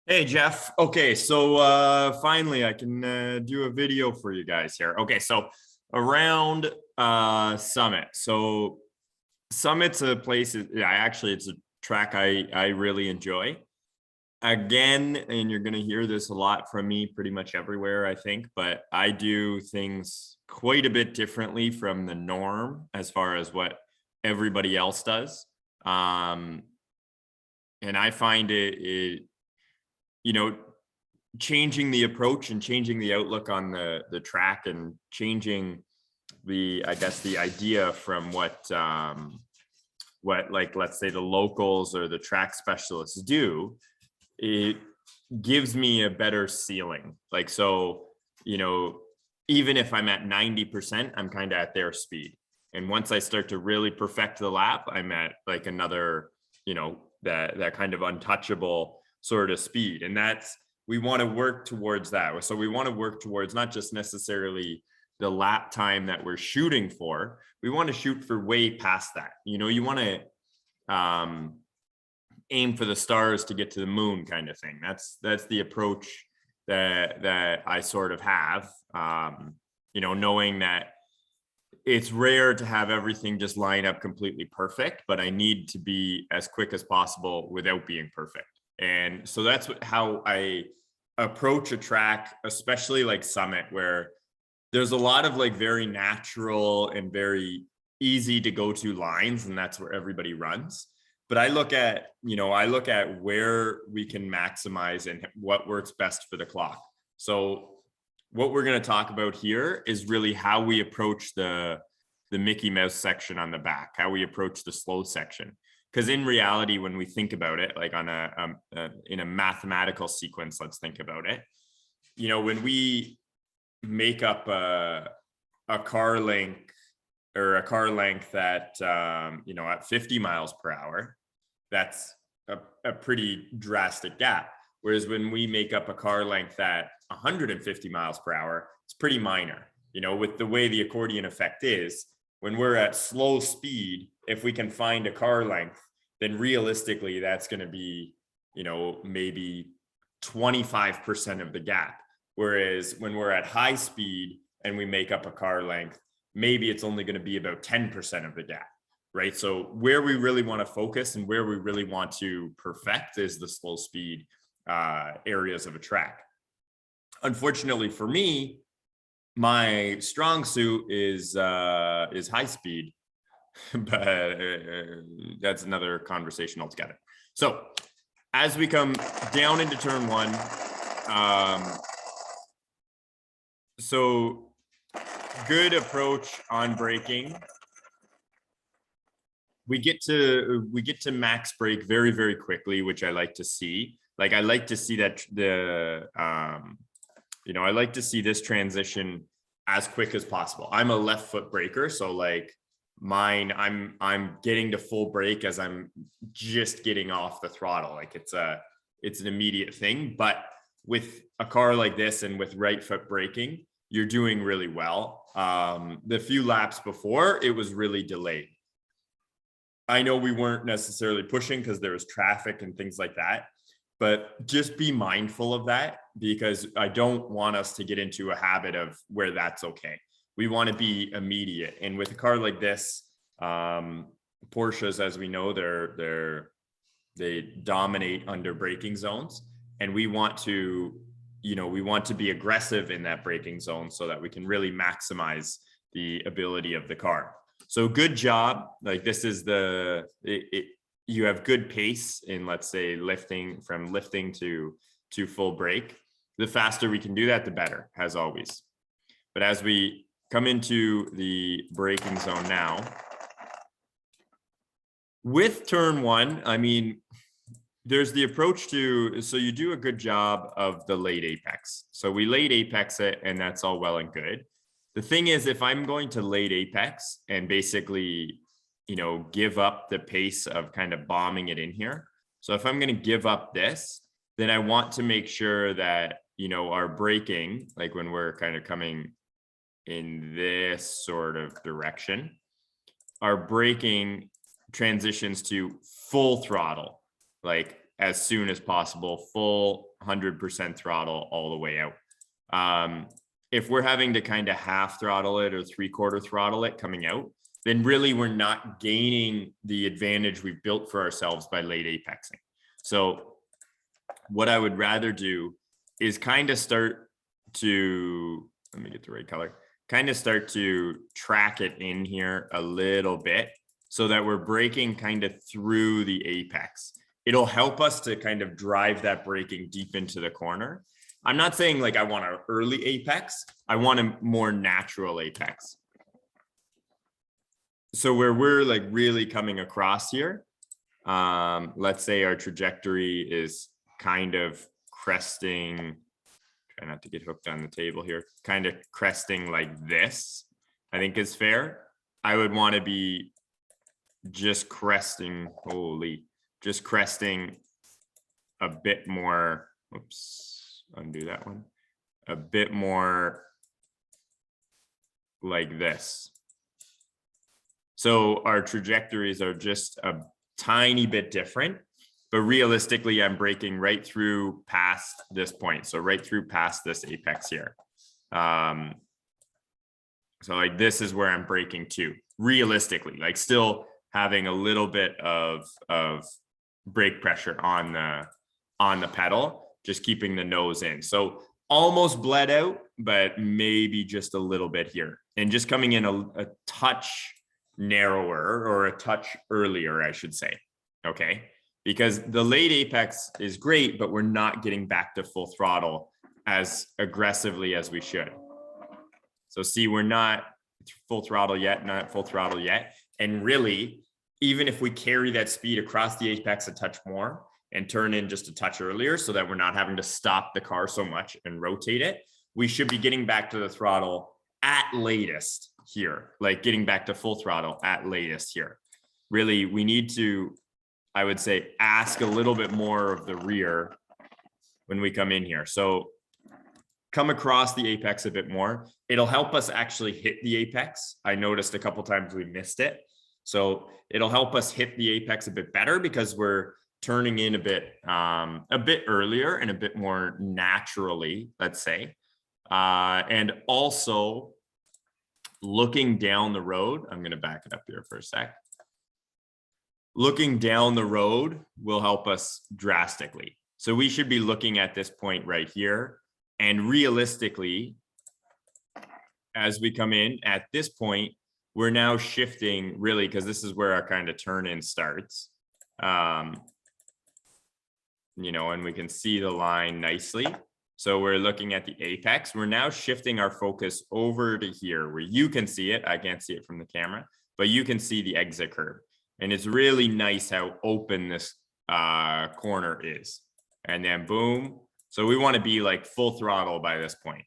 Hey Jeff. Okay, so finally I can do a video for you guys here. Okay, so around Summit. So Summit's a place, yeah, actually it's a track I really enjoy. Again, and you're gonna hear this a lot from me pretty much everywhere, I think, but I do things quite a bit differently from the norm as far as what everybody else does. Um, and I find it you know changing the approach and changing the outlook on the track and changing the, I guess, the idea from what, like, let's say the locals or the track specialists do. It gives me a better ceiling, like, so, you know even if I'm at 90%, I'm kind of at their speed, and once I start to really perfect the lap, I'm at like another, that kind of untouchable sort of speed. And that's, we want to work towards that. So we want to work towards not just necessarily the lap time that we're shooting for. We want to shoot for way past that. You want to aim for the stars to get to the moon, kind of thing. That's the approach that I sort of have. Knowing that it's rare to have everything just line up completely perfect, but I need to be as quick as possible without being perfect. And so that's how I approach a track, especially like Summit, where there's a lot of like very natural and very easy to go to lines, and that's where everybody runs. But I look at where we can maximize and what works best for the clock. So what we're going to talk about here is really how we approach the Mickey Mouse section on the back, how we approach the slow section. Because in reality, when we think about it, like on in a mathematical sequence, let's think about it. When we make up a car length or a car length that at 50 miles per hour, that's a pretty drastic gap. Whereas when we make up a car length at 150 miles per hour, it's pretty minor. With the way the accordion effect is, when we're at slow speed, if we can find a car length, then realistically that's going to be, maybe 25% of the gap. Whereas when we're at high speed and we make up a car length, maybe it's only going to be about 10% of the gap, right? So where we really want to focus and where we really want to perfect is the slow speed areas of a track. Unfortunately for me, my strong suit is high speed, but that's another conversation altogether. So as we come down into turn one, so good approach on braking. We get to max brake very, very quickly, which I like to see. Like, I like to see that I like to see this transition as quick as possible. I'm a left foot braker, so like mine, I'm getting to full brake as I'm just getting off the throttle. Like it's an immediate thing. But with a car like this and with right foot braking, you're doing really well. The few laps before, it was really delayed. I know we weren't necessarily pushing because there was traffic and things like that, but just be mindful of that, because I don't want us to get into a habit of where that's okay. We want to be immediate. And with a car like this, Porsches, as we know, they dominate under braking zones, and we want to be aggressive in that braking zone so that we can really maximize the ability of the car. So good job. Like, this is you have good pace in, let's say, lifting to full brake. The faster we can do that, the better, as always. But as we come into the braking zone now, with turn one, I mean, there's the approach so you do a good job of the late apex. So we late apex it, and that's all well and good. The thing is, if I'm going to late apex and basically, give up the pace of kind of bombing it in here. So if I'm going to give up this, then I want to make sure that, our braking, like when we're kind of coming in this sort of direction, our braking transitions to full throttle. Like, as soon as possible, full 100% throttle all the way out. If we're having to kind of half throttle it or 3/4 throttle it coming out, then really we're not gaining the advantage we've built for ourselves by late apexing. So what I would rather do is kind of start to, let me get the right color, kind of start to track it in here a little bit so that we're braking kind of through the apex. It'll help us to kind of drive that braking deep into the corner. I'm not saying like I want an early apex. I want a more natural apex. So where we're like really coming across here, let's say our trajectory is kind of cresting, try not to get hooked on the table here, kind of cresting like this, I think is fair. I would want to be just cresting, just cresting a bit more, oops, undo that one, a bit more like this. So our trajectories are just a tiny bit different, but realistically, I'm braking right through past this point. So right through past this apex here. So like this is where I'm braking to, realistically, like still having a little bit of brake pressure on the pedal, just keeping the nose in. So almost bled out, but maybe just a little bit here. And just coming in a touch narrower, or a touch earlier, I should say. Okay. Because the late apex is great, but we're not getting back to full throttle as aggressively as we should. So see, we're not full throttle yet, not full throttle yet. And really, even if we carry that speed across the apex a touch more and turn in just a touch earlier so that we're not having to stop the car so much and rotate it, we should be getting back to the throttle at latest here, like getting back to full throttle at latest here. Really, we need to, I would say, ask a little bit more of the rear when we come in here. So come across the apex a bit more. It'll help us actually hit the apex. I noticed a couple times we missed it. So it'll help us hit the apex a bit better because we're turning in a bit earlier and a bit more naturally, let's say. And also looking down the road, I'm going to back it up here for a sec. Looking down the road will help us drastically. So we should be looking at this point right here. And realistically, as we come in at this point, we're now shifting really, because this is where our kind of turn in starts. You know, and we can see the line nicely. So we're looking at the apex. We're now shifting our focus over to here where you can see it. I can't see it from the camera, but you can see the exit curve. And it's really nice how open this corner is. And then boom. So we want to be like full throttle by this point.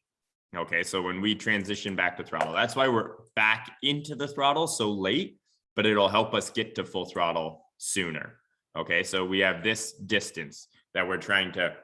Okay, so when we transition back to throttle, that's why we're back into the throttle so late, but it'll help us get to full throttle sooner. Okay, so we have this distance that we're trying to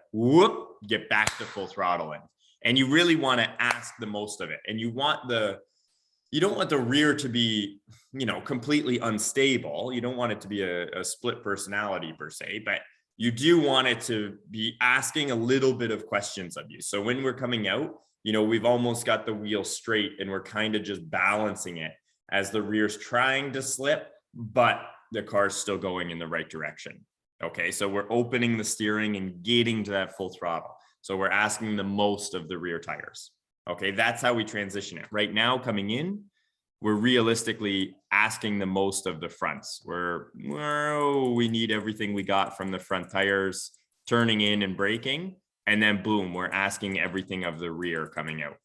get back to full throttle in. And you really want to ask the most of it. And you don't want the rear to be, you know, completely unstable. You don't want it to be a split personality per se, but you do want it to be asking a little bit of questions of you. So when we're coming out, you know, we've almost got the wheel straight and we're kind of just balancing it as the rear's trying to slip, but the car's still going in the right direction. Okay, so we're opening the steering and getting to that full throttle. So we're asking the most of the rear tires. Okay, that's how we transition it. Right now, coming in, we're realistically asking the most of the fronts. We need everything we got from the front tires, turning in and braking, and then boom, we're asking everything of the rear coming out.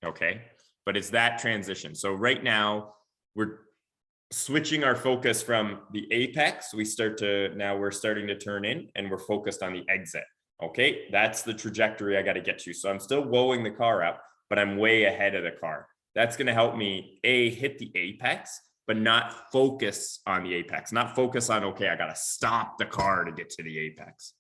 Okay, but it's that transition. So right now, we're switching our focus from the apex. We're starting to turn in and we're focused on the exit. Okay, that's the trajectory I got to get to. So I'm still wowing the car up, but I'm way ahead of the car. That's going to help me hit the apex, but not focus on the apex, not focus on, okay, I got to stop the car to get to the apex.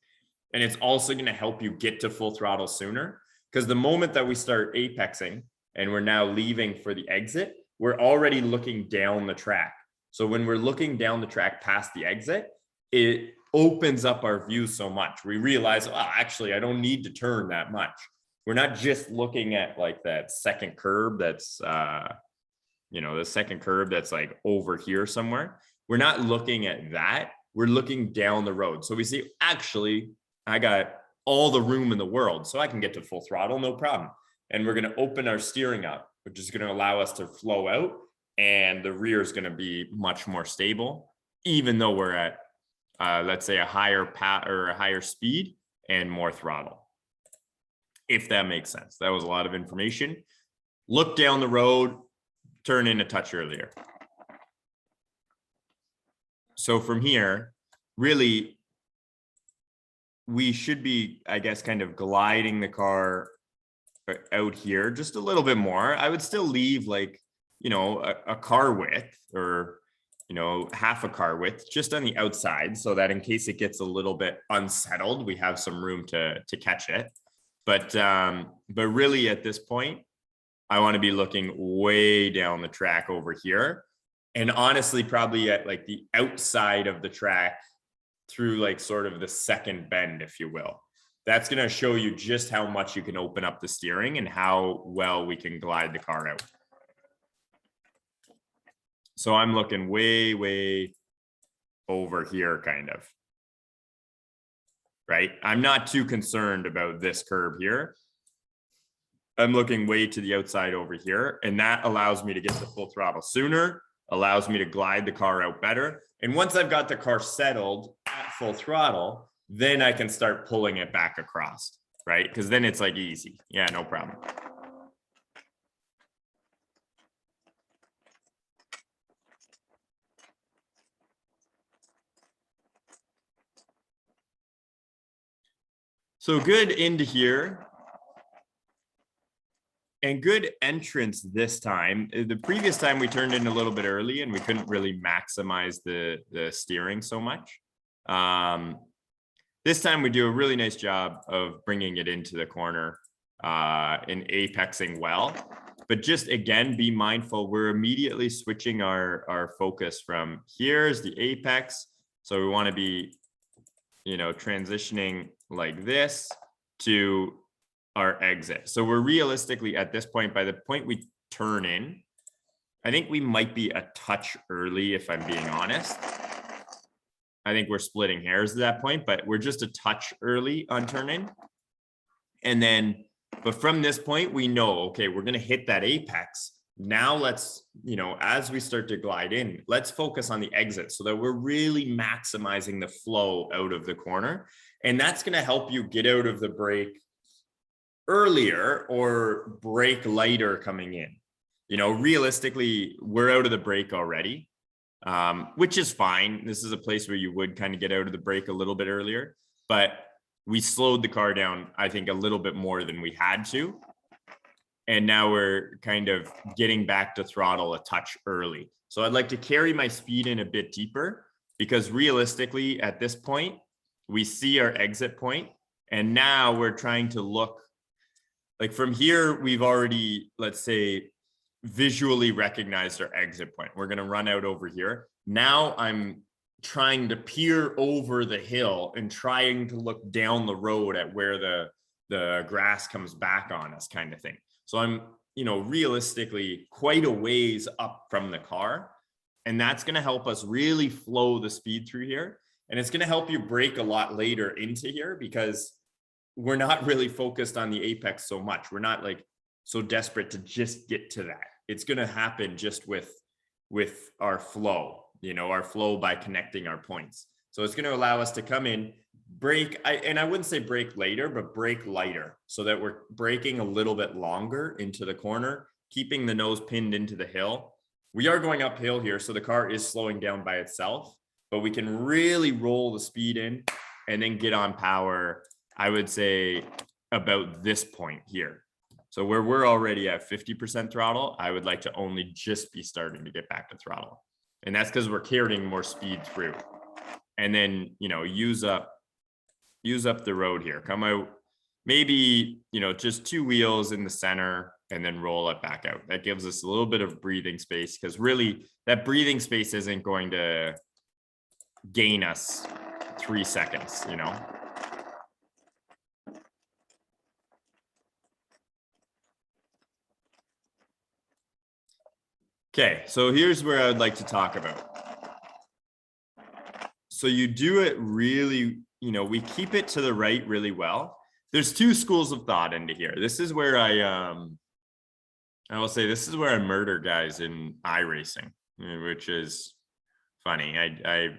And it's also going to help you get to full throttle sooner, because the moment that we start apexing and we're now leaving for the exit, we're already looking down the track. So when we're looking down the track past the exit, it opens up our view so much. We realize, oh, actually, I don't need to turn that much. We're not just looking at like that second curb that's, the second curb that's like over here somewhere. We're not looking at that. We're looking down the road. So we see, actually, I got all the room in the world, so I can get to full throttle, no problem. And we're going to open our steering up, which is going to allow us to flow out, and the rear is going to be much more stable, even though we're at, let's say, a higher speed and more throttle. If that makes sense. That was a lot of information. Look down the road, turn in a touch earlier. So from here, really, we should be, I guess, kind of gliding the car out here just a little bit more. I would still leave like, a car width, or, half a car width just on the outside, so that in case it gets a little bit unsettled, we have some room to catch it. But really at this point, I want to be looking way down the track over here. And honestly, probably at like the outside of the track through like sort of the second bend, if you will. That's going to show you just how much you can open up the steering and how well we can glide the car out. So I'm looking way, way over here, kind of. Right? I'm not too concerned about this curb here. I'm looking way to the outside over here, and that allows me to get to full throttle sooner, allows me to glide the car out better. And once I've got the car settled at full throttle, then I can start pulling it back across, right? Because then it's like easy. Yeah, no problem. So good into here. And good entrance this time. The previous time we turned in a little bit early and we couldn't really maximize the steering so much. This time we do a really nice job of bringing it into the corner and apexing well. But just again, be mindful, we're immediately switching our focus from here's the apex. So we want to be, transitioning like this to our exit. So we're realistically at this point, by the point we turn in, I think we might be a touch early, if I'm being honest. I think we're splitting hairs at that point, but we're just a touch early on turn in. And then, but from this point, we know, okay, we're going to hit that apex. Now let's, as we start to glide in, let's focus on the exit so that we're really maximizing the flow out of the corner. And that's going to help you get out of the brake earlier or brake lighter coming in. Realistically, we're out of the brake already, which is fine. This is a place where you would kind of get out of the brake a little bit earlier, but we slowed the car down, I think, a little bit more than we had to. And now we're kind of getting back to throttle a touch early. So I'd like to carry my speed in a bit deeper, because realistically at this point, we see our exit point, and now we're trying to look like from here, we've already, let's say, visually recognized our exit point. We're going to run out over here. Now I'm trying to peer over the hill and trying to look down the road at where the grass comes back on us, kind of thing. So I'm, realistically quite a ways up from the car. And that's going to help us really flow the speed through here. And it's going to help you brake a lot later into here, because we're not really focused on the apex so much. We're not like so desperate to just get to that. It's going to happen just with our flow, our flow by connecting our points. So it's going to allow us to come in, brake, and I wouldn't say brake later, but brake lighter, so that we're braking a little bit longer into the corner, keeping the nose pinned into the hill. We are going uphill here, so the car is slowing down by itself, but we can really roll the speed in and then get on power, I would say, about this point here. So where we're already at 50% throttle, I would like to only just be starting to get back to throttle. And that's because we're carrying more speed through. And then, use up the road here. Come out, maybe, just 2 wheels in the center and then roll it back out. That gives us a little bit of breathing space, because really that breathing space isn't going to gain us 3 seconds, you know? Okay, so here's where I would like to talk about. So you do it really, you know, we keep it to the right really well. There's 2 schools of thought into here. This is where I will say this is where I murder guys in iRacing, which is funny. I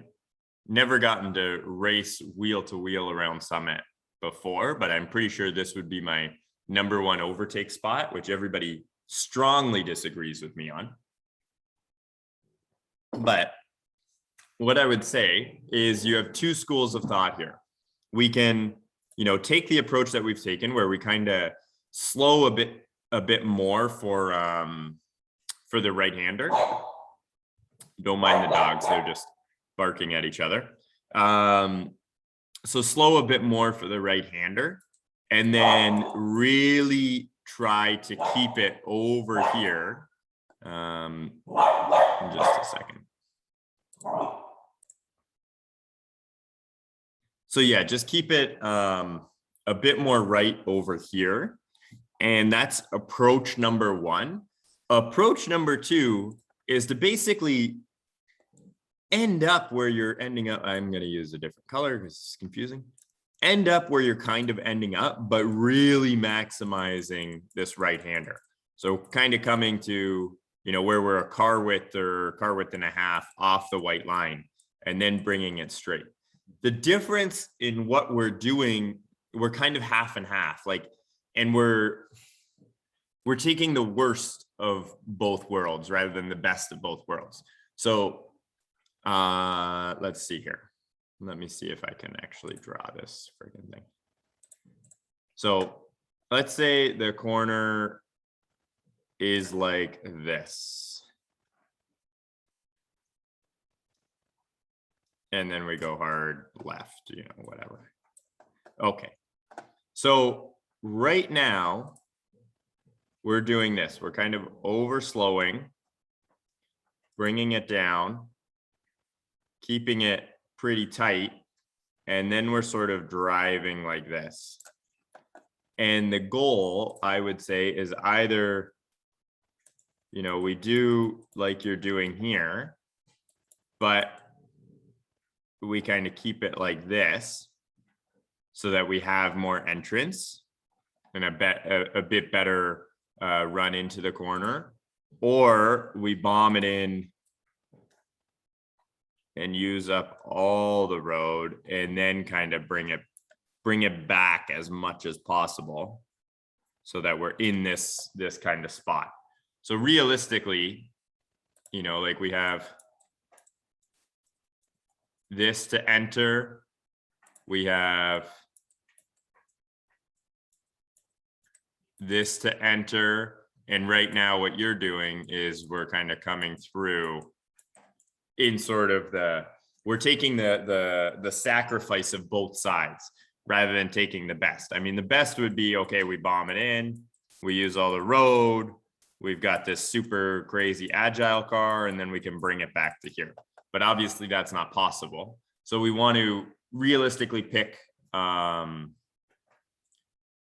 never gotten to race wheel to wheel around Summit before, but I'm pretty sure this would be my #1 overtake spot, which everybody strongly disagrees with me on. But what I would say is you have 2 schools of thought here. We can, you know, take the approach that we've taken where we kind of slow a bit more for the right-hander. Don't mind the dogs, they're just barking at each other. So slow a bit more for the right-hander, and then really try to keep it over here. In just a second. So yeah, just keep it a bit more right over here. And that's approach #1. Approach #2 is to basically end up where you're ending up. I'm going to use a different color because it's confusing. End up where you're kind of ending up, but really maximizing this right-hander. So kind of coming to, you know, where we're a car width or car width and a half off the white line, and then bringing it straight. The difference in what we're doing, we're kind of half and half, like, and we're taking the worst of both worlds rather than the best of both worlds. So let's see here. Let me see if I can actually draw this friggin' thing. So let's say the corner is like this. And then we go hard left, you know, whatever. Okay. So right now we're doing this. We're kind of over slowing, bringing it down, keeping it pretty tight. And then we're sort of driving like this. And the goal, I would say, is either, you know, we do like you're doing here, but we kind of keep it like this so that we have more entrance and a bit better run into the corner, or we bomb it in and use up all the road and then kind of bring it back as much as possible so that we're in this kind of spot. So realistically, you know, like we have this to enter, we have this to enter, and right now what you're doing is we're kind of coming through in sort of we're taking the sacrifice of both sides rather than taking the best. I mean, the best would be, okay, we bomb it in, we use all the road, we've got this super crazy agile car, and then we can bring it back to here. But obviously that's not possible. So we want to realistically pick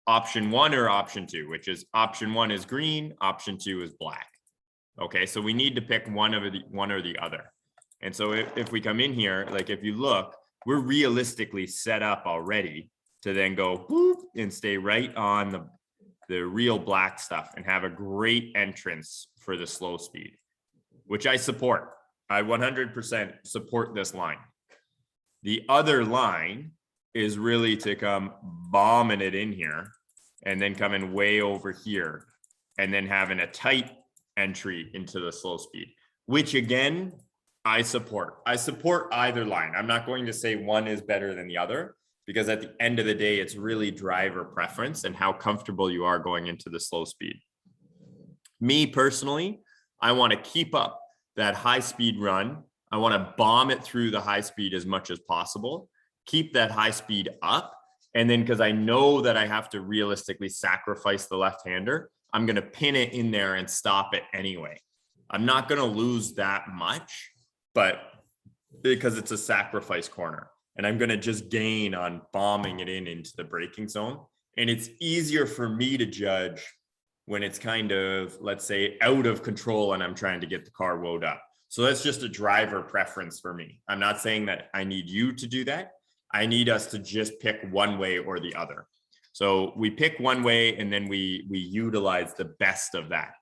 option 1 or option 2, which is option 1 is green, option 2 is black. Okay, so we need to pick one or the other. And so if we come in here, like if you look, we're realistically set up already to then go boop and stay right on the real black stuff and have a great entrance for the slow speed, which I support. I 100% support this line. The other line is really to come bombing it in here and then coming way over here and then having a tight entry into the slow speed, which again, I support. I support either line. I'm not going to say one is better than the other, because at the end of the day, it's really driver preference and how comfortable you are going into the slow speed. Me personally, I want to keep up that high speed run. I want to bomb it through the high speed as much as possible, keep that high speed up. And then because I know that I have to realistically sacrifice the left-hander, I'm going to pin it in there and stop it anyway. I'm not going to lose that much, but because it's a sacrifice corner. and I'm going to just gain on bombing it into the braking zone. And it's easier for me to judge when it's kind of, let's say, out of control and I'm trying to get the car woed up. So that's just a driver preference for me. I'm not saying that I need you to do that. I need us to just pick one way or the other. So we pick one way and then we utilize the best of that.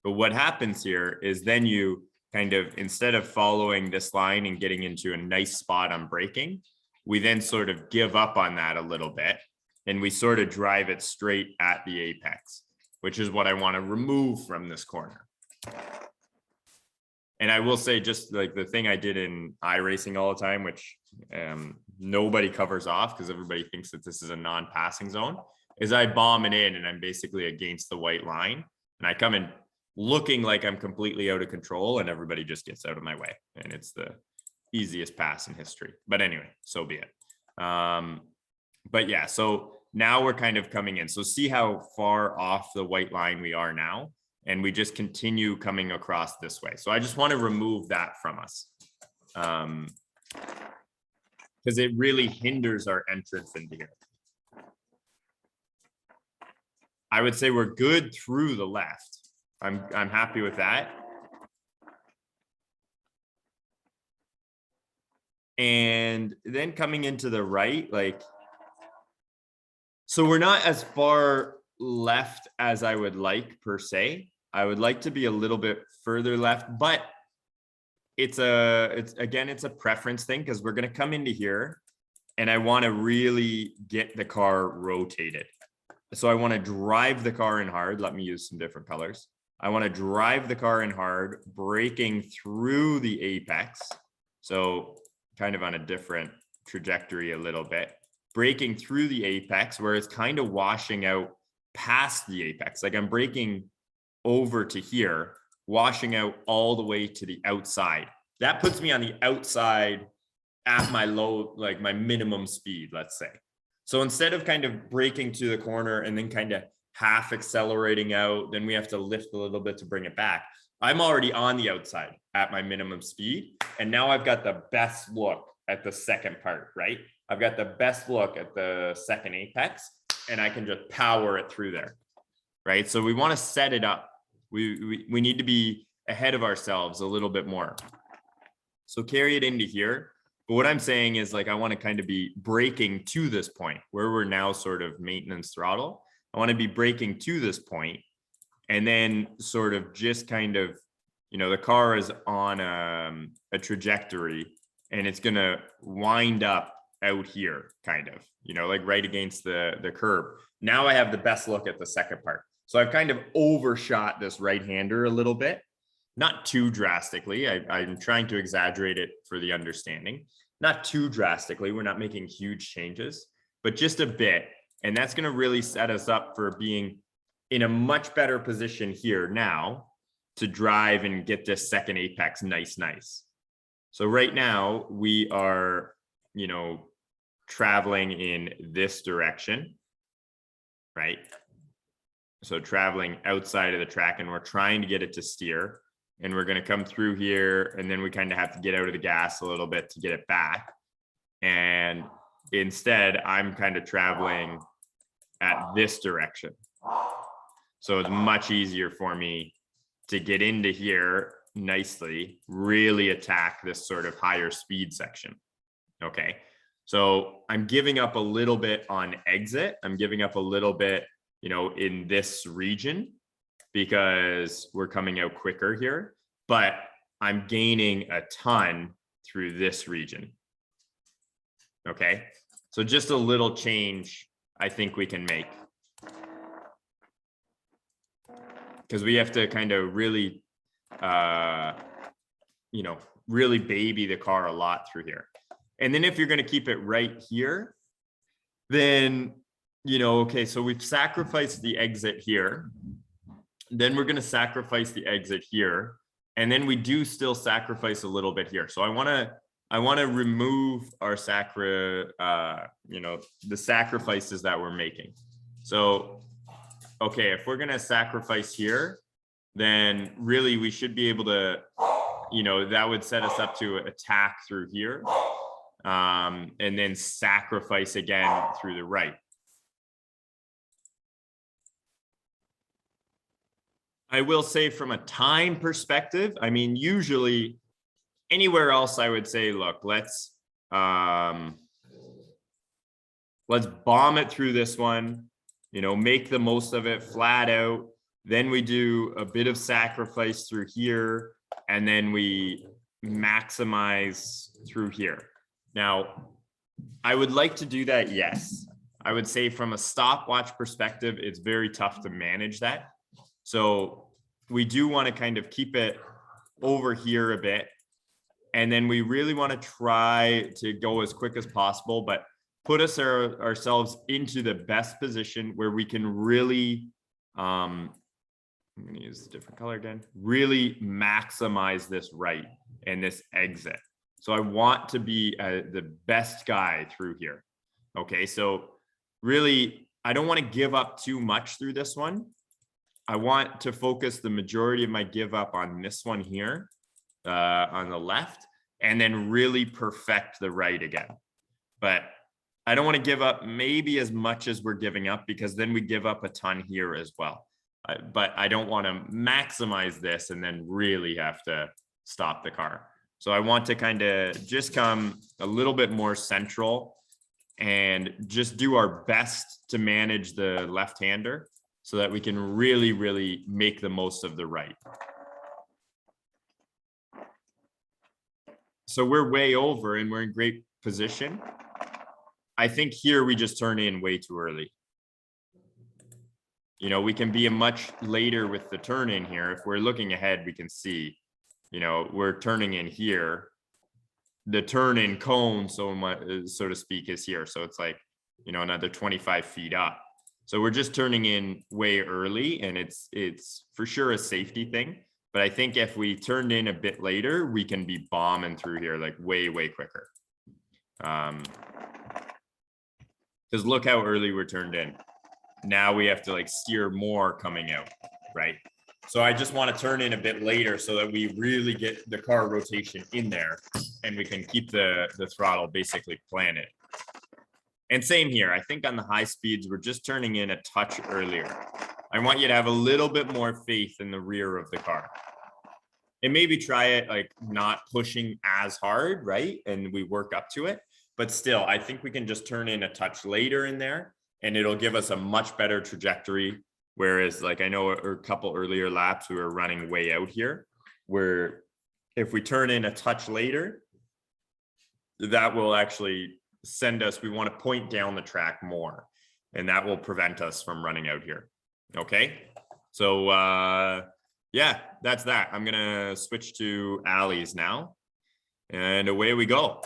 But what happens here is then you kind of, instead of following this line and getting into a nice spot on braking, we then sort of give up on that a little bit and we sort of drive it straight at the apex, which is what I want to remove from this corner. And I will say, just like the thing I did in iRacing all the time, which nobody covers off because everybody thinks that this is a non-passing zone, is I bomb it in and I'm basically against the white line. And I come in looking like I'm completely out of control and everybody just gets out of my way. And it's the easiest pass in history. But anyway, so be it. But yeah, so now we're kind of coming in. So see how far off the white line we are now. And we just continue coming across this way. So I just want to remove that from us. Because it really hinders our entrance into here. I would say we're good through the left. I'm happy with that. And then coming into the right, like, so we're not as far left as I would like per se. I would like to be a little bit further left, but it's a preference thing because we're going to come into here and I want to really get the car rotated. So I want to drive the car in hard. Let me use some different colors. I want to drive the car in hard, braking through the apex. So kind of on a different trajectory a little bit, braking through the apex where it's kind of washing out past the apex. Like I'm braking over to here, washing out all the way to the outside. That puts me on the outside at my low, like my minimum speed, let's say. So instead of kind of braking to the corner and then kind of half accelerating out, then we have to lift a little bit to bring it back. I'm already on the outside at my minimum speed. And now I've got the best look at the second part, right? I've got the best look at the second apex and I can just power it through there, right? So we want to set it up. We need to be ahead of ourselves a little bit more. So carry it into here. But what I'm saying is, like, I want to kind of be braking to this point where we're now sort of maintenance throttle. I want to be braking to this point and then sort of just kind of, you know, the car is on a trajectory and it's going to wind up out here kind of, you know, like right against the curb. Now I have the best look at the second part. So I've kind of overshot this right-hander a little bit, not too drastically. I'm trying to exaggerate it for the understanding, not too drastically. We're not making huge changes, but just a bit. And that's going to really set us up for being in a much better position here now to drive and get this second apex nice. So right now we are, you know, traveling in this direction, right? So traveling outside of the track and we're trying to get it to steer and we're going to come through here and then we kind of have to get out of the gas a little bit to get it back. And instead I'm kind of traveling at this direction. So it's much easier for me to get into here nicely, really attack this sort of higher speed section. Okay. So I'm giving up a little bit on exit. I'm giving up a little bit, you know, in this region because we're coming out quicker here, but I'm gaining a ton through this region. Okay. So just a little change I think we can make. Because we have to kind of really, you know, really baby the car a lot through here. And then if you're going to keep it right here, then, you know, okay, so we've sacrificed the exit here. Then we're going to sacrifice the exit here. And then we do still sacrifice a little bit here. So I want to remove our you know, the sacrifices that we're making. So, okay, if we're going to sacrifice here, then really we should be able to, you know, that would set us up to attack through here. and then sacrifice again through the right. I will say from a time perspective, I mean, usually anywhere else, I would say, look, let's bomb it through this one, you know, make the most of it flat out. Then we do a bit of sacrifice through here, and then we maximize through here. Now, I would like to do that, yes. I would say from a stopwatch perspective, it's very tough to manage that. So we do want to kind of keep it over here a bit. And then we really want to try to go as quick as possible, but put ourselves into the best position where we can really, I'm going to use a different color again, really maximize this right and this exit. So I want to be the best guy through here. Okay, so really, I don't want to give up too much through this one. I want to focus the majority of my give up on this one here on the left, and then really perfect the right again. But I don't want to give up maybe as much as we're giving up, because then we give up a ton here as well. But I don't want to maximize this and then really have to stop the car. So I want to kind of just come a little bit more central and just do our best to manage the left-hander so that we can really, really make the most of the right. So we're way over and we're in great position. I think here we just turn in way too early. You know, we can be a much later with the turn in here. If we're looking ahead, we can see, you know, we're turning in here. The turn in cone, so to speak, is here. So it's like, you know, another 25 feet up. So we're just turning in way early, and it's for sure a safety thing. But I think if we turned in a bit later, we can be bombing through here like way, way quicker. Because look how early we're turned in. Now we have to like steer more coming out, right? So I just want to turn in a bit later so that we really get the car rotation in there and we can keep the throttle basically planted. And same here. I think on the high speeds, we're just turning in a touch earlier. I want you to have a little bit more faith in the rear of the car. And maybe try it like not pushing as hard, right? And we work up to it. But still, I think we can just turn in a touch later in there, and it'll give us a much better trajectory. Whereas like I know a couple earlier laps, we were running way out here, where if we turn in a touch later, that will actually send us, we want to point down the track more, and that will prevent us from running out here. Okay. So yeah, that's that. I'm going to switch to Allie's now, and away we go.